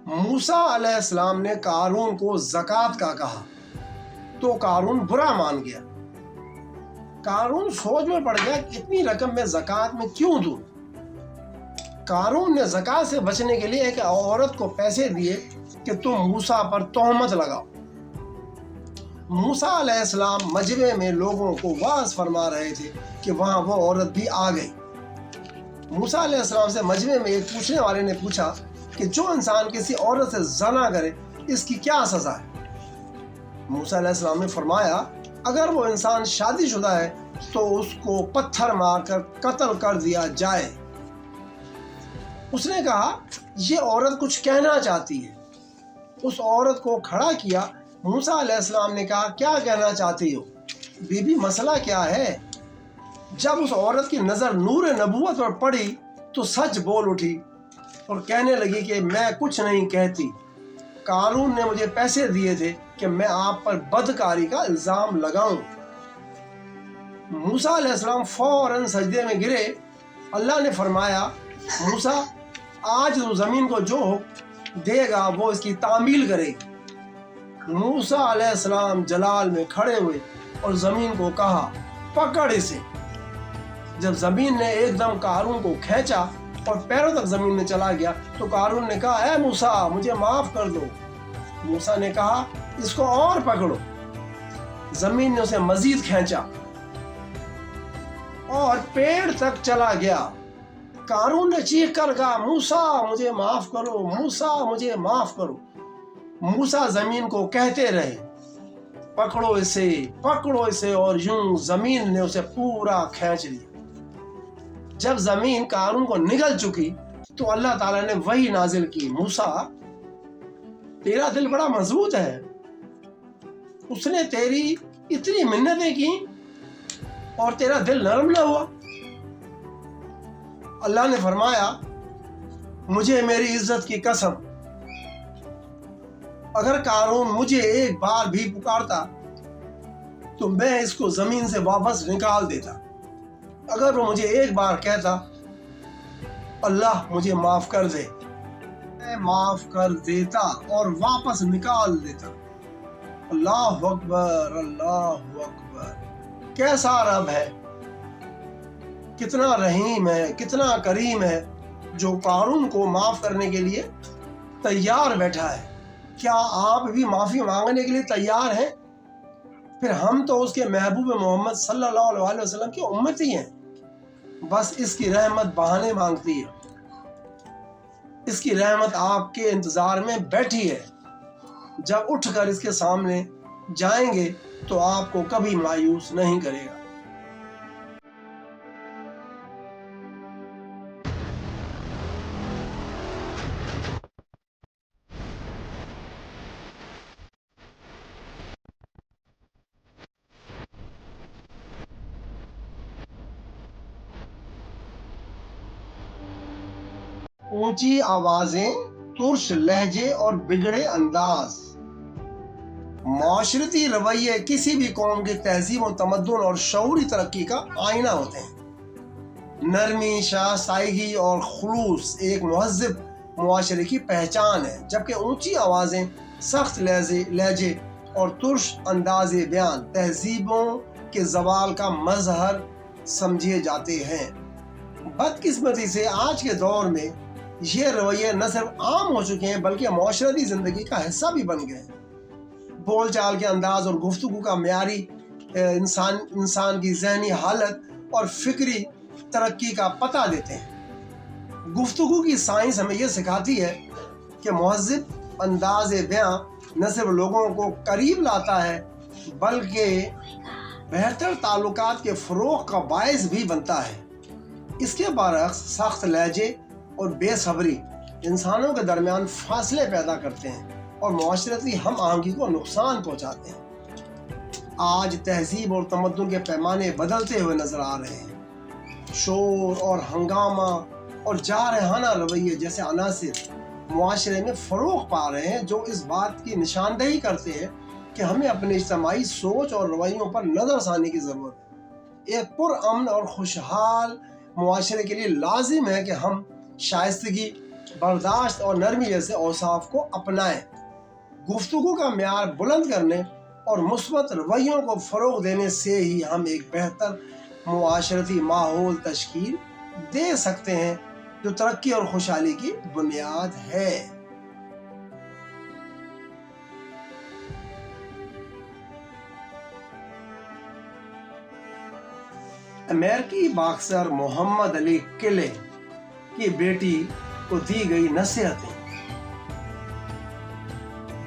موسیٰ علیہ السلام نے قارون کو زکوٰۃ کا کہا تو قارون برا مان گیا۔ قارون سوچ میں پڑ گیا کہ اتنی رقم میں زکوٰۃ میں کیوں دوں۔ قارون نے زکوٰۃ سے بچنے کے لیے ایک عورت کو پیسے دیے کہ تم موسیٰ پر تہمت لگاؤ۔ موسیٰ علیہ السلام مجمع میں لوگوں کو واعظ فرما رہے تھے کہ وہاں وہ عورت بھی آ گئی۔ موسیٰ علیہ السلام سے مجمع میں ایک پوچھنے والے نے پوچھا کہ جو انسان کسی عورت سے زنا کرے اس کی کیا سزا ہے؟ موسیٰ علیہ السلام نے فرمایا اگر وہ انسان شادی شدہ ہے تو اس کو پتھر مار کر قتل کر دیا جائے۔ اس نے کہا یہ عورت کچھ کہنا چاہتی ہے۔ اس عورت کو کھڑا کیا۔ موسیٰ علیہ السلام نے کہا کیا کہنا چاہتی ہو؟ بی بی مسئلہ کیا ہے؟ جب اس عورت کی نظر نور نبوت پر پڑی تو سچ بول اٹھی اور کہنے لگی کہ میں کچھ نہیں کہتی۔ قارون نے مجھے پیسے دیے تھے کہ میں آپ پر بدکاری کا الزام لگاؤں۔ موسیٰ علیہ السلام فوراً سجدے میں گرے۔ اللہ نے فرمایا موسیٰ آج تو زمین کو جو دے گا وہ اس کی تعمیل کرے گی۔ موسیٰ علیہ السلام جلال میں کھڑے ہوئے اور زمین کو کہا پکڑ اسے۔ جب زمین نے ایک دم قارون کو کھینچا اور پیروں تک زمین میں چلا گیا تو قارون نے کہا اے موسیٰ مجھے معاف کر دو۔ موسیٰ نے کہا اس کو اور پکڑو۔ زمین نے اسے مزید کھینچا اور پیڑ تک چلا گیا۔ قارون نے چیخ کر کہا موسیٰ مجھے معاف کرو، موسیٰ مجھے معاف کرو۔ موسیٰ زمین کو کہتے رہے پکڑو اسے، اور یوں زمین نے اسے پورا کھینچ لیا۔ جب زمین قارون کو نگل چکی تو اللہ تعالیٰ نے وحی نازل کی موسیٰ تیرا دل بڑا مضبوط ہے، اس نے تیری اتنی منتیں کی اور تیرا دل نرم نہ ہوا۔ اللہ نے فرمایا مجھے میری عزت کی قسم اگر قارون مجھے ایک بار بھی پکارتا تو میں اس کو زمین سے واپس نکال دیتا۔ اگر وہ مجھے ایک بار کہتا اللہ مجھے معاف کر دے، میں معاف کر دیتا اور واپس نکال دیتا۔ اللہ اکبر، اللہ اکبر۔ کیسا رب ہے، کتنا رحیم ہے، کتنا کریم ہے جو قارون کو معاف کرنے کے لیے تیار بیٹھا ہے۔ کیا آپ بھی معافی مانگنے کے لیے تیار ہیں؟ پھر ہم تو اس کے محبوب محمد صلی اللہ علیہ وسلم کی امت ہی ہیں۔ بس اس کی رحمت بہانے مانگتی ہے۔ اس کی رحمت آپ کے انتظار میں بیٹھی ہے۔ جب اٹھ کر اس کے سامنے جائیں گے تو آپ کو کبھی مایوس نہیں کرے گا۔ اونچی آوازیں، ترش لہجے اور بگڑے انداز۔ معاشرتی رویے کسی بھی قوم کی تہذیب و تمدن اور شعوری ترقی کا آئینہ ہوتے ہیں۔ نرمی، شائستگی اور خلوص ایک مہذب معاشرے کی پہچان ہے، جبکہ اونچی آوازیں، سخت لہجے اور ترش انداز بیان تہذیبوں کے زوال کا مظہر سمجھے جاتے ہیں۔ بدقسمتی سے آج کے دور میں یہ رویے نہ صرف عام ہو چکے ہیں بلکہ معاشرتی زندگی کا حصہ بھی بن گئے ہیں۔ بول چال کے انداز اور گفتگو کا معیاری انسان کی ذہنی حالت اور فکری ترقی کا پتہ دیتے ہیں۔ گفتگو کی سائنس ہمیں یہ سکھاتی ہے کہ مہذب انداز بیان نہ صرف لوگوں کو قریب لاتا ہے بلکہ بہتر تعلقات کے فروغ کا باعث بھی بنتا ہے۔ اس کے برعکس سخت لہجے اور بے صبری انسانوں کے درمیان فاصلے پیدا کرتے ہیں اور معاشرتی ہم آہنگی کو نقصان پہنچاتے ہیں۔ آج تہذیب اور تمدن کے پیمانے بدلتے ہوئے نظر آ رہے ہیں۔ شور اور ہنگامہ اور جارحانہ رویے جیسے عناصر معاشرے میں فروغ پا رہے ہیں جو اس بات کی نشاندہی کرتے ہیں کہ ہمیں اپنے اجتماعی سوچ اور رویوں پر نظر ثانی کی ضرورت ہے۔ ایک پرامن اور خوشحال معاشرے کے لیے لازم ہے کہ ہم شائستگی، बर्दाश्त और नरमी जैसे औसाफ को अपनाएं। गुफ्तगू का म्यार बुलंद करने और मुस्बत रवैयों को फ़रोग देने से ही हम एक बेहतर मुआशरती माहौल तश्कील दे सकते हैं, जो तरक्की और खुशहाली की बुनियाद है। अमेरिकी बॉक्सर मोहम्मद अली किले की बेटी को दी गई नसीहतें।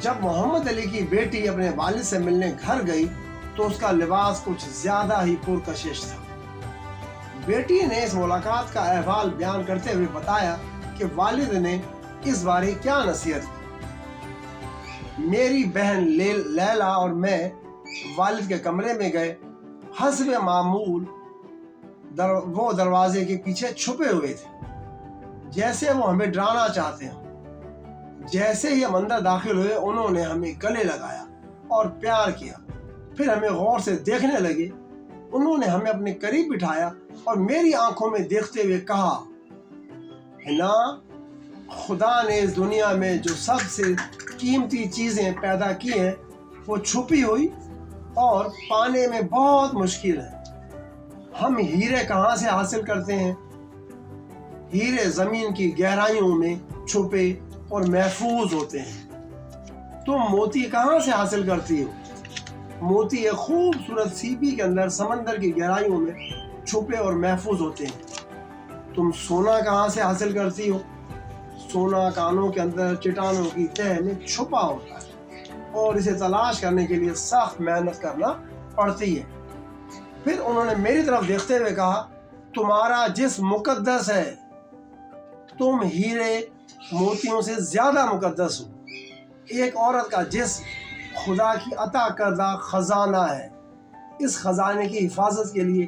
जब मोहम्मद अली की बेटी अपने वालिद से मिलने घर गई तो उसका लिबास कुछ ज्यादा ही पुरकशिश था। बेटी ने इस मुलाकात का अहवाल बयान करते हुए बताया कि वालिद ने इस बारे क्या नसीहत की। मेरी बहन लैला और मैं वालिद के कमरे में गए। हस्ब मामूल वो दरवाजे के पीछे छुपे हुए थे, जैसे वो हमें डराना चाहते हो। जैसे ही हम अंदर दाखिल हुए उन्होंने हमें गले लगाया और प्यार किया। फिर हमें गौर से देखने लगे। उन्होंने हमें अपने करीब बिठाया और मेरी आंखों में देखते हुए कहा, हिना, खुदा ने इस दुनिया में जो सबसे कीमती चीजें पैदा की हैं वो छुपी हुई और पाने में बहुत मुश्किल है। हम हीरे कहाँ से हासिल करते हैं? हीरे जमीन की गहराइयों में छुपे और महफूज होते हैं। तुम मोती कहाँ से हासिल करती हो? मोती एक खूबसूरत सीपी के अंदर समंदर की गहराइयों में छुपे और महफूज होते हैं। तुम सोना कहाँ से हासिल करती हो? सोना कानों के अंदर चट्टानों की तह में छुपा होता है और इसे तलाश करने के लिए सख्त मेहनत करना पड़ती है। फिर उन्होंने मेरी तरफ देखते हुए कहा, तुम्हारा जिस्म मुकद्दस है। तुम हीरे मोतियों से ज्यादा मुकद्दस हो। एक औरत का जिस्म खुदा की अता करदा खजाना है। इस खजाने की हिफाजत के लिए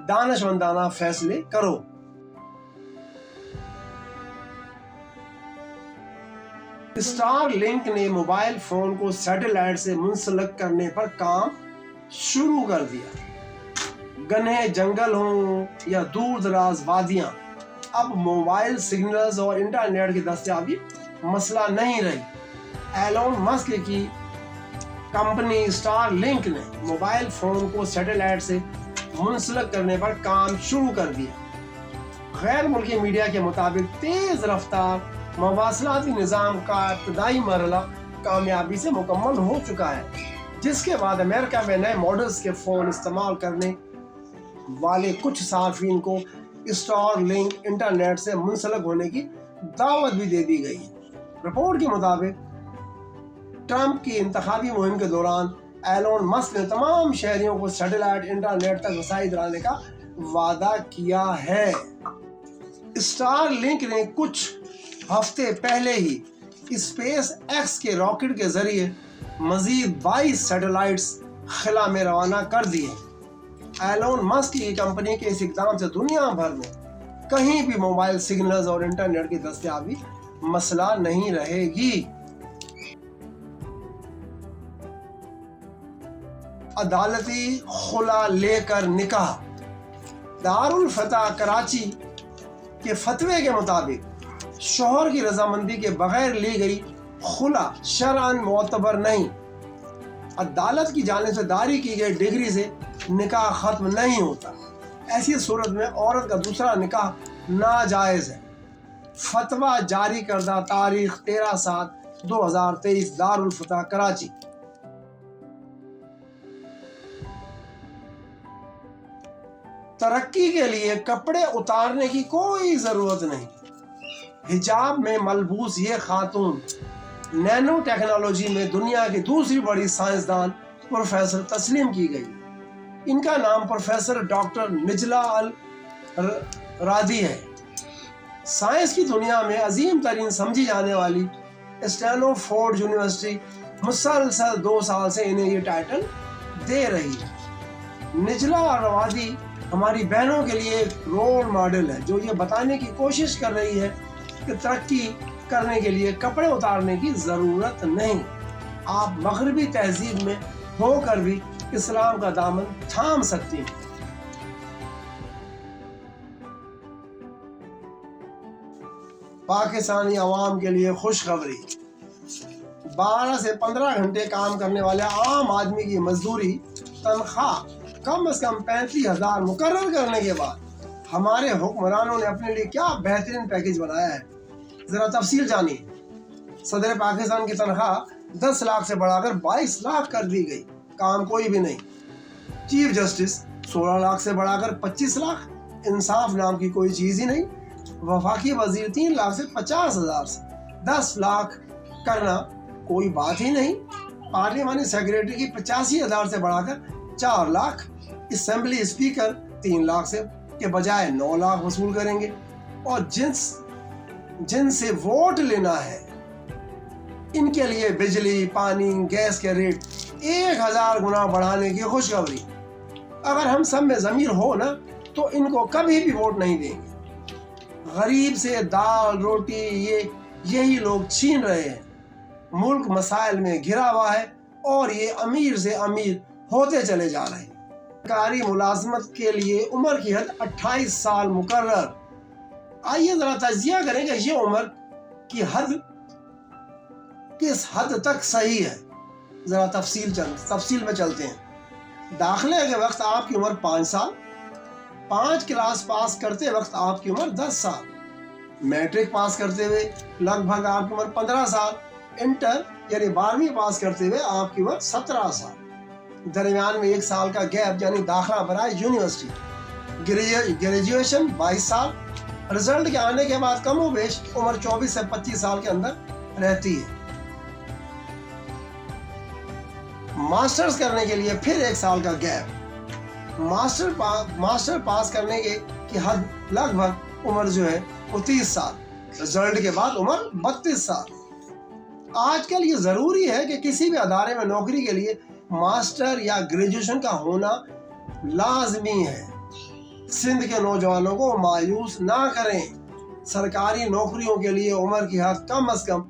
दानिशमंदाना फैसले करो। स्टार लिंक ने मोबाइल फोन को सैटेलाइट से मुंसलिक करने पर काम शुरू कर दिया। घने जंगल हों या दूर दराज वादियां, अब मोबाइल सिग्नल्स और इंटरनेट की दस्तयाबी मसला नहीं रही। एलोन मस्क की कंपनी स्टार लिंक ने मोबाइल फोन को सैटेलाइट से मुंसलिक करने पर काम शुरू कर दिया। गैर मुल्की मीडिया के मुताबिक तेज रफ्तार मवासलाती निज़ाम का इब्तदाई मरहला कामयाबी से मुकम्मल हो चुका है, जिसके बाद अमेरिका में नए मॉडल्स के फ़ोन इस्तेमाल करने वाले कुछ सार्फिन को स्टार लिंक इंटरनेट से मुंसलिक होने की दावत भी दे दी गई। रिपोर्ट के मुताबिक ट्रंप की इंतखाबी मुहिम के दौरान एलोन मस्क ने तमाम शहरियों को सैटेलाइट इंटरनेट तक रसाई दिलाने का वादा किया है। स्टार लिंक ने कुछ हफ्ते पहले ही स्पेस एक्स के रॉकेट के जरिए मजीद 22 सैटेलाइट्स खला में रवाना कर दिए। एलोन मस्क की कंपनी के इस इकदाम से दुनिया भर में कहीं भी मोबाइल सिग्नल्स और इंटरनेट की दस्तयाबी मसला नहीं रहेगी। अदालती खुला लेकर निकाह। दारुल फतह कराची के फतवे के मुताबिक शोहर की रजामंदी के बगैर ली गई खुला शरअन मोतबर नहीं। अदालत की जानिब से जारी की गई डिग्री से निकाह खत्म नहीं होता। ऐसी सूरत में औरत का दूसरा निकाह नाजायज है। फतवा जारी करदा तारीख 13/7/2023 दारुल फतह कराची। तरक्की के लिए कपड़े उतारने की कोई जरूरत नहीं। हिजाब में मलबूस ये खातून नैनो टेक्नोलॉजी में दुनिया की दूसरी बड़ी साइंसदान प्रोफेसर तस्लीम की गई। इनका नाम प्रोफेसर डॉक्टर निजला अल रादी है। साइंस की दुनिया में अजीम तरीन समझी जाने वाली स्टैनफोर्ड यूनिवर्सिटी मुसलसल 2 साल से इन्हें ये टाइटल दे रही है। निजला अल रादी हमारी बहनों के लिए एक रोल मॉडल है, जो ये बताने की कोशिश कर रही है कि तरक्की करने के लिए कपड़े उतारने की ज़रूरत नहीं। आप मगरबी तहजीब में होकर भी इस्लाम का दामन थाम सकती हैं। पाकिस्तानी आवाम के लिए खुशखबरी। 12 से 15 घंटे काम करने वाले आम आदमी की मजदूरी तनख्वाह कम से कम 35,000 मुकर्रर करने के बाद हमारे हुक्मरानों ने अपने लिए क्या बेहतरीन पैकेज बनाया है, जरा तफसील जानिए। सदर पाकिस्तान की तनख्वाह 10 लाख से बढ़ाकर 22 लाख कर दी गई, काम कोई भी नहीं। चीफ जस्टिस 16 लाख से बढ़ाकर 25 लाख, इंसाफ नाम की कोई चीज़ ही नहीं। वफाकी वजीर 3 लाख से 50,000 से 10 लाख करना कोई बात ही नहीं। पार्लियामानी सेक्रेटरी की 85,000 से बढ़ाकर 4 लाख। असेंबली स्पीकर 3 लाख से के बजाय 9 लाख वसूल करेंगे। और जिनसे वोट लेना है इनके लिए बिजली, पानी, गैस के रेट 1000 गुना बढ़ाने की खुशखबरी। अगर हम सब में ज़मीर हो ना तो इनको कभी भी वोट नहीं देंगे। गरीब से दाल रोटी यही लोग छीन रहे हैं। मुल्क मसाइल में घिरा हुआ है और ये अमीर से अमीर होते चले जा रहे हैं। सरकारी मुलाजमत के लिए उम्र की हद 28 साल मुकर्रर। आइए जरा तजिया करें कि ये उम्र की हद किस हद तक सही है। जरा तफसील में चलते हैं। दाखिले के वक्त आपकी उम्र 5 साल, 5 क्लास पास करते वक्त आपकी उम्र 10 साल, मैट्रिक पास करते हुए लगभग आपकी उम्र 15 साल, इंटर यानी 12वीं पास करते हुए आपकी उम्र 17 साल, दरमियान में 1 साल का गैप यानी दाखिला बनाए यूनिवर्सिटी, ग्रेजुएशन 22 साल, रिजल्ट के आने के बाद कम बेश उम्र 24 से 25 साल के अंदर रहती है। मास्टर्स करने के लिए फिर 1 साल का गैप। मास्टर पास करने की हद लगभग उम्र जो है वो 30 साल, रिजल्ट के बाद उम्र 32 साल। आजकल ये ज़रूरी है कि किसी भी अदारे में नौकरी के लिए मास्टर या ग्रेजुएशन का होना लाजमी है। सिंध के नौजवानों को मायूस ना करें। सरकारी नौकरियों के लिए उम्र की हद कम से कम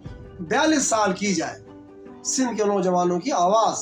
42 साल की जाए। सिंध के नौजवानों की आवाज़।